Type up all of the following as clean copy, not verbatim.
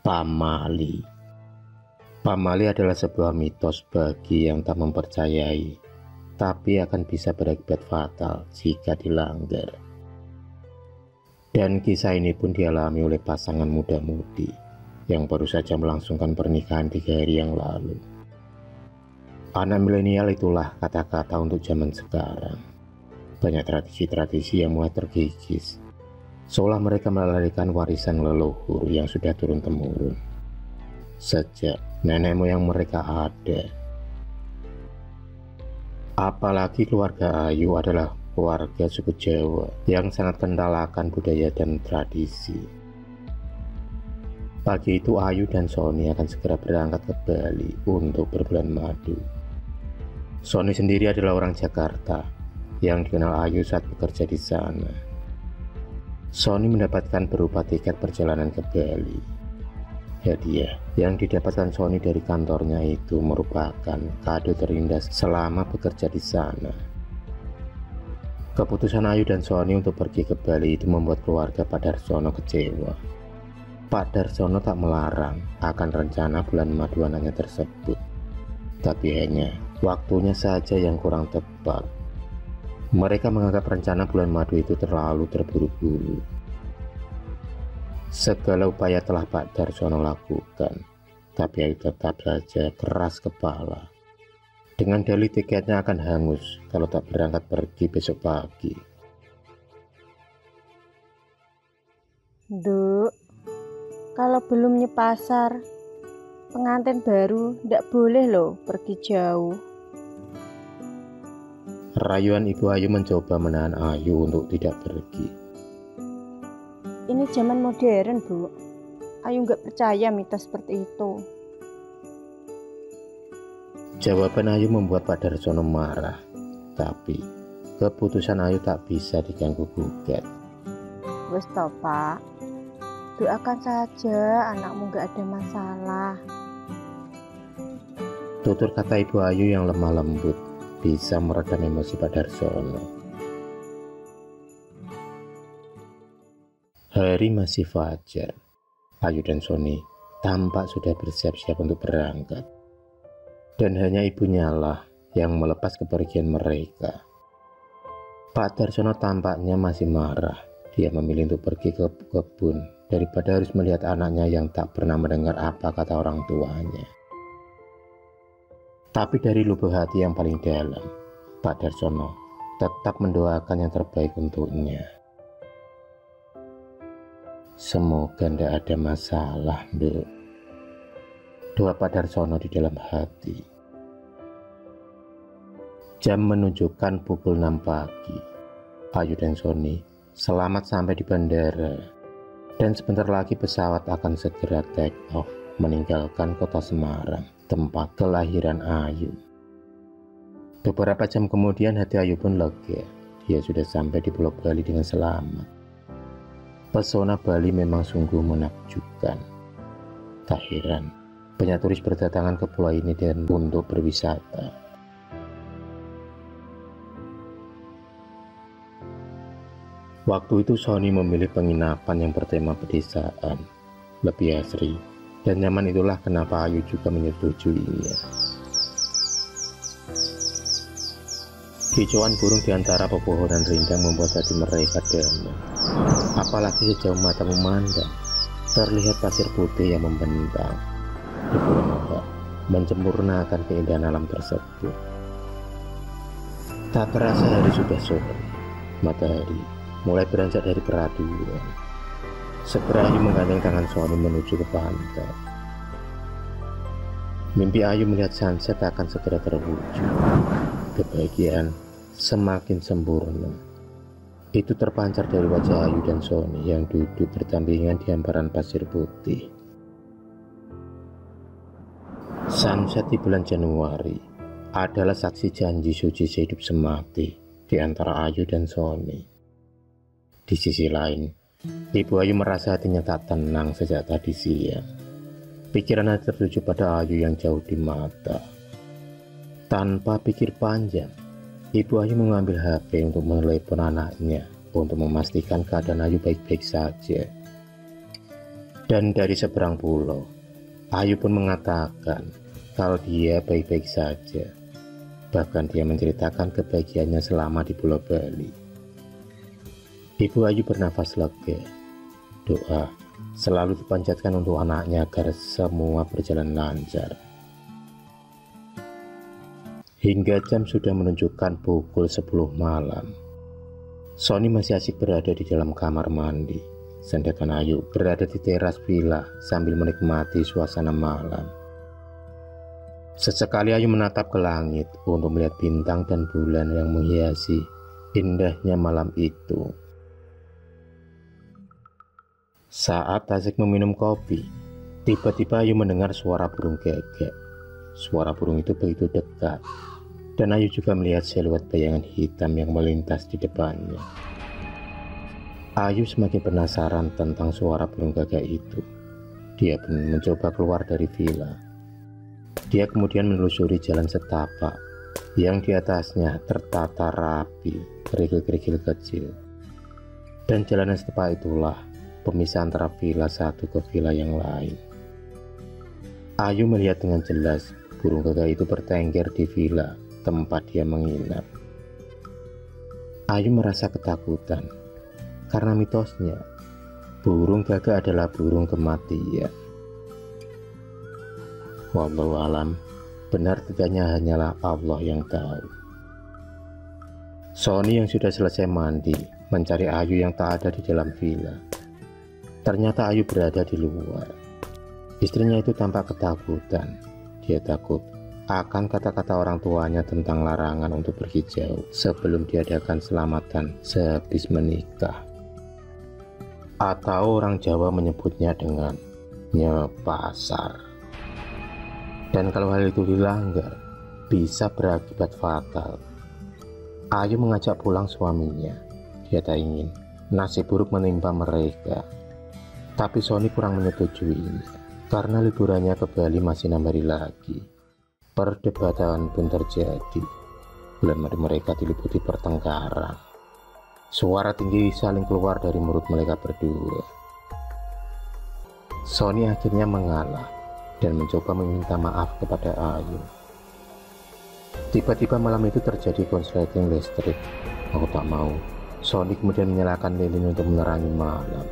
Pamali. Pamali adalah sebuah mitos bagi yang tak mempercayai, tapi akan bisa berakibat fatal jika dilanggar. Dan kisah ini pun dialami oleh pasangan muda-mudi yang baru saja melangsungkan pernikahan 3 hari yang lalu. Anak milenial itulah kata-kata untuk zaman sekarang. Banyak tradisi-tradisi yang mulai terkikis, seolah mereka melestarikan warisan leluhur yang sudah turun-temurun sejak nenek moyang mereka ada. Apalagi keluarga Ayu adalah keluarga suku Jawa yang sangat kental akan budaya dan tradisi. Pagi itu Ayu dan Sony akan segera berangkat ke Bali untuk berbulan madu. Sony sendiri adalah orang Jakarta yang dikenal Ayu saat bekerja di sana. Sony mendapatkan berupa tiket perjalanan ke Bali. Hadiah yang didapatkan Sony dari kantornya itu merupakan kado terindah selama bekerja di sana. Keputusan Ayu dan Sony untuk pergi ke Bali itu membuat keluarga Pak Darsono kecewa. Pak Darsono tak melarang akan rencana bulan madu anaknya tersebut, tapi hanya waktunya saja yang kurang tepat. Mereka menganggap rencana bulan madu itu terlalu terburu-buru. Segala upaya telah Pak Darsono lakukan, tapi Ayu tetap saja keras kepala. Dengan dalih tiketnya akan hangus kalau tak berangkat pergi besok pagi. Duk, kalau belum nyepasar, pengantin baru ndak boleh loh pergi jauh. Rayuan Ibu Ayu mencoba menahan Ayu untuk tidak pergi. Ini zaman modern, Bu. Ayu nggak percaya mitos seperti itu. Jawaban Ayu membuat Pak Darsono marah, tapi keputusan Ayu tak bisa diganggu gugat. Wes toh, Pak. Doakan saja anakmu nggak ada masalah. Tutur kata Ibu Ayu yang lemah lembut bisa meredam emosi Pak Darsono. Hari masih fajar. Ayu dan Sony tampak sudah bersiap-siap untuk berangkat. Dan hanya ibunya lah yang melepas kepergian mereka. Pak Darsono tampaknya masih marah. Dia memilih untuk pergi ke kebun daripada harus melihat anaknya yang tak pernah mendengar apa kata orang tuanya. Tapi dari lubuk hati yang paling dalam, Pak Darsono tetap mendoakan yang terbaik untuknya. Semoga tidak ada masalah, Nduk. Doa Pak Darsono di dalam hati. Jam menunjukkan pukul 6 pagi. Ayu dan Sony selamat sampai di bandara. Dan sebentar lagi pesawat akan segera take off meninggalkan kota Semarang, tempat kelahiran Ayu. Beberapa jam kemudian hati Ayu pun lega. Dia sudah sampai di Pulau Bali dengan selamat. Pesona Bali memang sungguh menakjubkan. Tak heran, banyak turis berdatangan ke pulau ini dan untuk berwisata. Waktu itu Sony memilih penginapan yang bertema pedesaan, lebih asri, dan nyaman. Itulah kenapa Ayu juga menyetujuinya. Kicauan burung di antara pepohonan rindang membuat hati mereka damai. Apalagi sejauh mata memandang, terlihat pasir putih yang membentang di pulau ombak, menyempurnakan keindahan alam tersebut. Tak terasa hari sudah sore. Matahari mulai beranjak dari keraduan. Segera Ayu menggandeng tangan Sony menuju ke pantai. Mimpi Ayu melihat sunset akan segera terwujud. Kebahagiaan semakin sempurna. Itu terpancar dari wajah Ayu dan Sony yang duduk berdampingan di hamparan pasir putih. Sunset di bulan Januari adalah saksi janji suci sehidup semati di antara Ayu dan Sony. Di sisi lain, Ibu Ayu merasa hatinya tak tenang sejak tadi siang. Pikirannya tertuju pada Ayu yang jauh di mata. Tanpa pikir panjang, Ibu Ayu mengambil HP untuk menelepon anaknya untuk memastikan keadaan Ayu baik-baik saja. Dan dari seberang pulau, Ayu pun mengatakan kalau dia baik-baik saja. Bahkan dia menceritakan kebahagiaannya selama di Pulau Bali. Ibu Ayu bernafas lega. Doa selalu dipanjatkan untuk anaknya agar semua berjalan lancar. Hingga jam sudah menunjukkan pukul 10 malam. Sony masih asik berada di dalam kamar mandi, sedangkan Ayu berada di teras villa sambil menikmati suasana malam. Sesekali Ayu menatap ke langit untuk melihat bintang dan bulan yang menghiasi indahnya malam itu. Saat asik meminum kopi, tiba-tiba Ayu mendengar suara burung gagak. Suara burung itu begitu dekat, dan Ayu juga melihat siluet bayangan hitam yang melintas di depannya. Ayu semakin penasaran tentang suara burung gagak itu. Dia pun mencoba keluar dari villa. Dia kemudian menelusuri jalan setapak yang di atasnya tertata rapi kerikil-kerikil kecil. Dan jalanan setapak itulah pemisah antara villa satu ke villa yang lain. Ayu melihat dengan jelas burung gagak itu bertengger di villa tempat dia menginap. Ayu merasa ketakutan karena mitosnya burung gagak adalah burung kematian. Wallahu alam, benar tidaknya hanyalah Allah yang tahu. Sony yang sudah selesai mandi mencari Ayu yang tak ada di dalam villa. Ternyata Ayu berada di luar. Istrinya itu tampak ketakutan. Dia takut akan kata-kata orang tuanya tentang larangan untuk pergi jauh sebelum diadakan selamatan sehabis menikah. Atau orang Jawa menyebutnya dengan nyepasar. Dan kalau hal itu dilanggar, bisa berakibat fatal. Ayu mengajak pulang suaminya. Dia tak ingin nasib buruk menimpa mereka. Tapi Sony kurang menyetujuinya, karena liburannya ke Bali masih 6 hari lagi. Perdebatan pun terjadi. Bulan madu mereka diliputi pertengkaran. Suara tinggi saling keluar dari mulut mereka berdua. Sony akhirnya mengalah dan mencoba meminta maaf kepada Ayu. Tiba-tiba malam itu terjadi konsleting listrik. Aku tak mau. Sony kemudian menyalakan lilin untuk menerangi malam.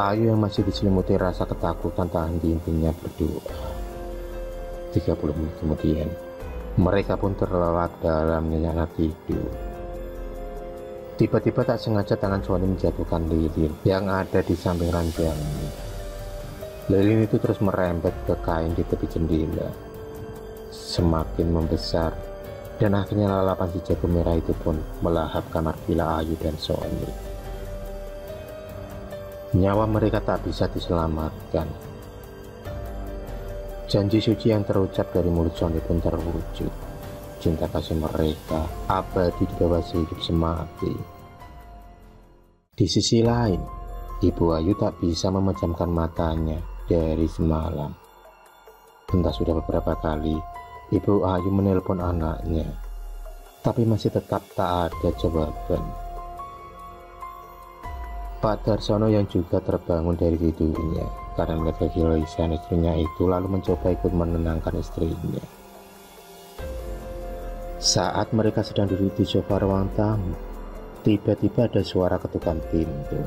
Ayu yang masih diselimuti rasa ketakutan tak henti-hentinya berdoa. 30 menit kemudian, mereka pun terlelap dalam nyenyak tidur. Tiba-tiba tak sengaja tangan Sony menjatuhkan lilin yang ada di samping ranjangnya. Lilin itu terus merembet ke kain di tepi jendela. Semakin membesar, dan akhirnya lalapan si jago merah itu pun melahap kamar villa Ayu dan Sony. Nyawa mereka tak bisa diselamatkan. Janji suci yang terucap dari mulut Sony pun terwujud. Cinta kasih mereka abadi di bawah hidup semati. Di sisi lain, Ibu Ayu tak bisa memejamkan matanya dari semalam. Entah sudah beberapa kali Ibu Ayu menelpon anaknya, tapi masih tetap tak ada jawaban. Pak Darsono yang juga terbangun dari tidurnya karena melihat kegilaan istrinya itu, lalu mencoba ikut menenangkan istrinya. Saat mereka sedang duduk di sofa ruang tamu, tiba-tiba ada suara ketukan pintu.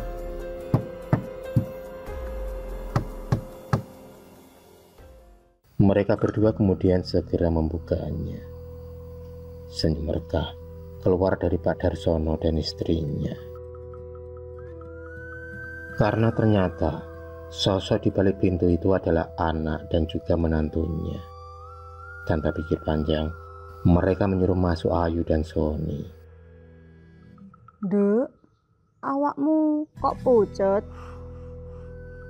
Mereka berdua kemudian segera membukanya. Senyum mereka keluar dari Pak Darsono dan istrinya. Karena ternyata sosok di balik pintu itu adalah anak dan juga menantunya. Tanpa pikir panjang, mereka menyuruh masuk Ayu dan Sony. Dek, awakmu kok pucet?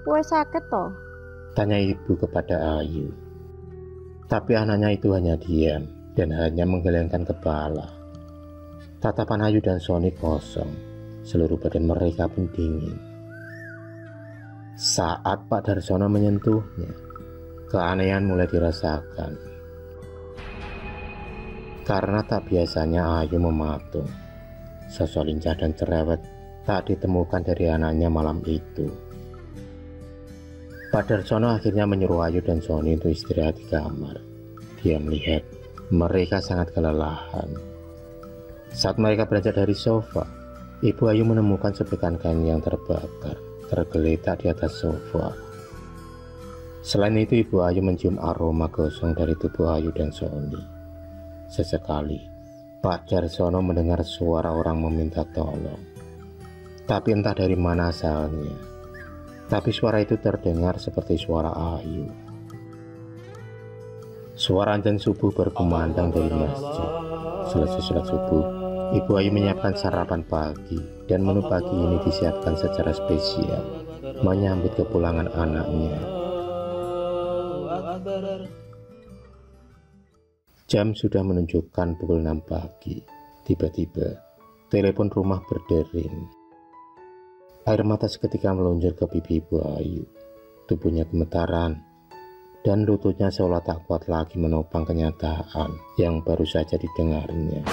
Kowe sakit toh? Tanya ibu kepada Ayu. Tapi anaknya itu hanya diam dan hanya menggelengkan kepala. Tatapan Ayu dan Sony kosong. Seluruh badan mereka pun dingin. Saat Pak Darsono menyentuhnya, keanehan mulai dirasakan. Karena tak biasanya Ayu mematung, sosok lincah dan cerewet tak ditemukan dari anaknya malam itu. Pak Darsono akhirnya menyuruh Ayu dan Sony untuk istirahat di kamar. Dia melihat mereka sangat kelelahan. Saat mereka beranjak dari sofa, Ibu Ayu menemukan sepekan kain yang terbakar tergeletak di atas sofa. Selain itu, Ibu Ayu mencium aroma gosong dari tubuh Ayu dan Sony. Sesekali, Pak Darsono mendengar suara orang meminta tolong. Tapi entah dari mana asalnya. Tapi suara itu terdengar seperti suara Ayu. Suara azan subuh berkumandang dari masjid. Selesai sholat subuh, Ibu Ayu menyiapkan sarapan pagi, dan menu pagi ini disiapkan secara spesial menyambut kepulangan anaknya. Jam sudah menunjukkan pukul 6 pagi. Tiba-tiba, telepon rumah berdering. Air mata seketika meluncur ke pipi Ibu Ayu. Tubuhnya gemetaran, dan lututnya seolah tak kuat lagi menopang kenyataan yang baru saja didengarnya.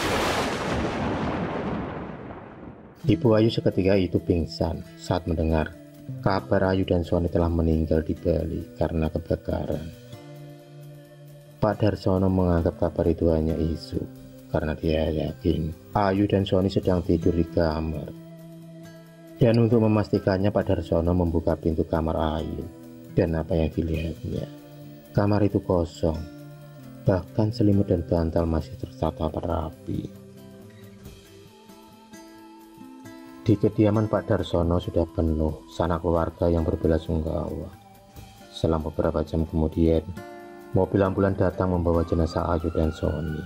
Ibu Ayu seketika itu pingsan saat mendengar kabar Ayu dan Sony telah meninggal di Bali karena kebakaran. Pak Darsono menganggap kabar itu hanya isu, karena dia yakin Ayu dan Sony sedang tidur di kamar. Dan untuk memastikannya, Pak Darsono membuka pintu kamar Ayu. Dan apa yang dilihatnya? Kamar itu kosong. Bahkan selimut dan bantal masih tertata rapi. Di kediaman Pak Darsono sudah penuh sanak keluarga yang berbelasungkawa. Selang beberapa jam kemudian, mobil ambulan datang membawa jenazah Ayu dan Sony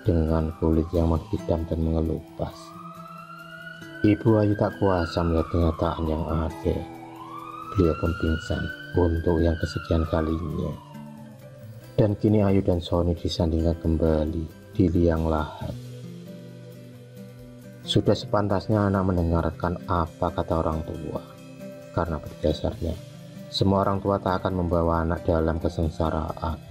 dengan kulit yang menghitam dan mengelupas. Ibu Ayu tak kuasa melihat kenyataan yang ada. Beliau pun pingsan untuk yang kesekian kalinya. Dan kini Ayu dan Sony disandingkan kembali di liang lahat. Sudah sepantasnya anak mendengarkan apa kata orang tua. Karena pada dasarnya, semua orang tua tak akan membawa anak dalam kesengsaraan.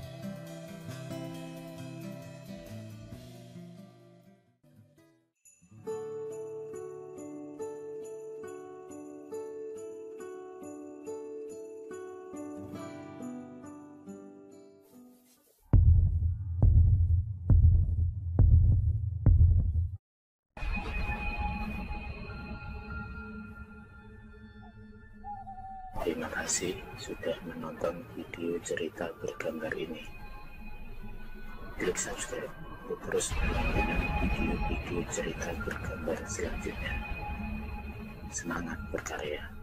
Terima kasih sudah menonton video cerita bergambar ini. Klik subscribe untuk terus mendapatkan video-video cerita bergambar selanjutnya. Semangat berkarya.